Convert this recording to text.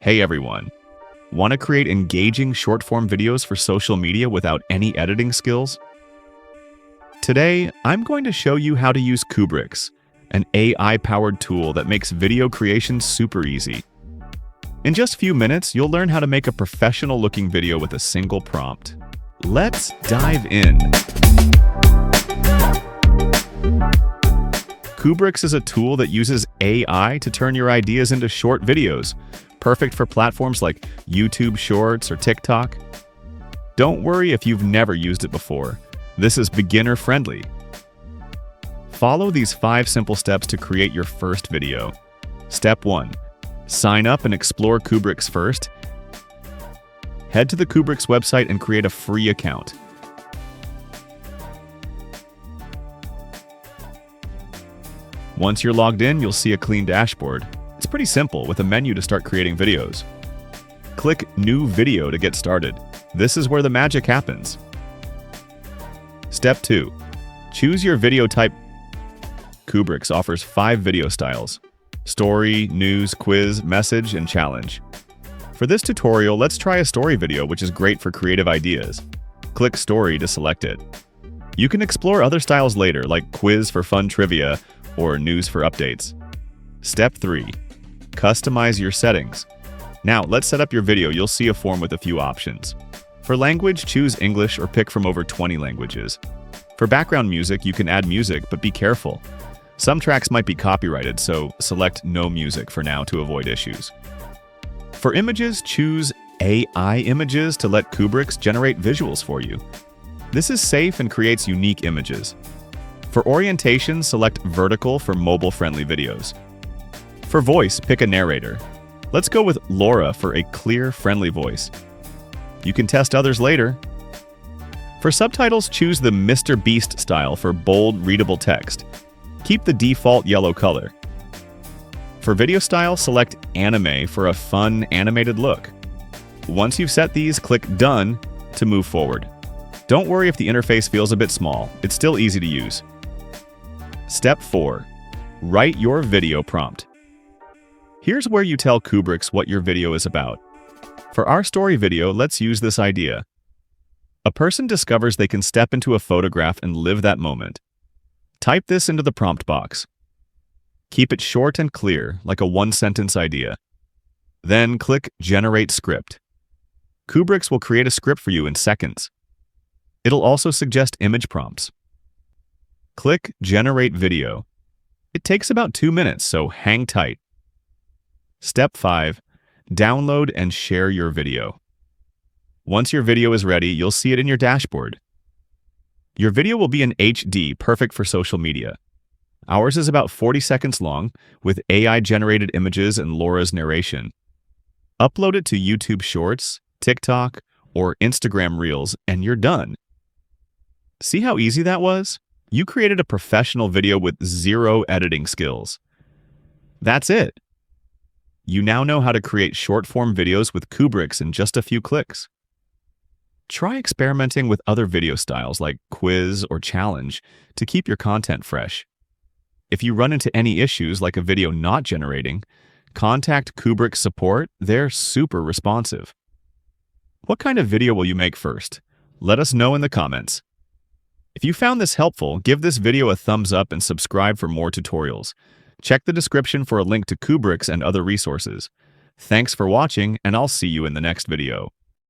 Hey everyone! Want to create engaging short-form videos for social media without any editing skills? Today, I'm going to show you how to use Kubrics, an AI-powered tool that makes video creation super easy. In just a few minutes, you'll learn how to make a professional-looking video with a single prompt. Let's dive in! Kubrics is a tool that uses AI to turn your ideas into short videos, perfect for platforms like YouTube Shorts or TikTok. Don't worry if you've never used it before. This is beginner-friendly. Follow these 5 simple steps to create your first video. Step 1. Sign up and explore Kubrics first. Head to the Kubrics website and create a free account. Once you're logged in, you'll see a clean dashboard. It's pretty simple with a menu to start creating videos. Click New Video to get started. This is where the magic happens. Step 2. Choose your video type. Kubrics offers 5 video styles: story, news, quiz, message, and challenge. For this tutorial, let's try a story video, which is great for creative ideas. Click Story to select it. You can explore other styles later, like quiz for fun trivia or news for updates. Step 3. Customize your settings. Now, let's set up your video. You'll see a form with a few options. For language, choose English or pick from over 20 languages. For background music, you can add music, but be careful. Some tracks might be copyrighted, so select No Music for now to avoid issues. For images, choose AI Images to let Kubrics generate visuals for you. This is safe and creates unique images. For orientation, select Vertical for mobile-friendly videos. For voice, pick a narrator. Let's go with Laura for a clear, friendly voice. You can test others later. For subtitles, choose the Mr. Beast style for bold, readable text. Keep the default yellow color. For video style, select Anime for a fun, animated look. Once you've set these, click Done to move forward. Don't worry if the interface feels a bit small. It's still easy to use. Step 4. Write your video prompt. Here's where you tell Kubrics what your video is about. For our story video, let's use this idea. A person discovers they can step into a photograph and live that moment. Type this into the prompt box. Keep it short and clear, like a one-sentence idea. Then click Generate Script. Kubrics will create a script for you in seconds. It'll also suggest image prompts. Click Generate Video. It takes about 2 minutes, so hang tight. Step 5. Download and share your video. Once your video is ready, you'll see it in your dashboard. Your video will be in HD, perfect for social media. Ours is about 40 seconds long, with AI-generated images and Laura's narration. Upload it to YouTube Shorts, TikTok, or Instagram Reels, and you're done. See how easy that was? You created a professional video with 0 editing skills. That's it. You now know how to create short-form videos with Kubrics in just a few clicks. Try experimenting with other video styles like quiz or challenge to keep your content fresh. If you run into any issues like a video not generating, contact Kubrics support. They're super responsive. What kind of video will you make first? Let us know in the comments. If you found this helpful, give this video a thumbs up and subscribe for more tutorials. Check the description for a link to Kubrics and other resources. Thanks for watching, and I'll see you in the next video.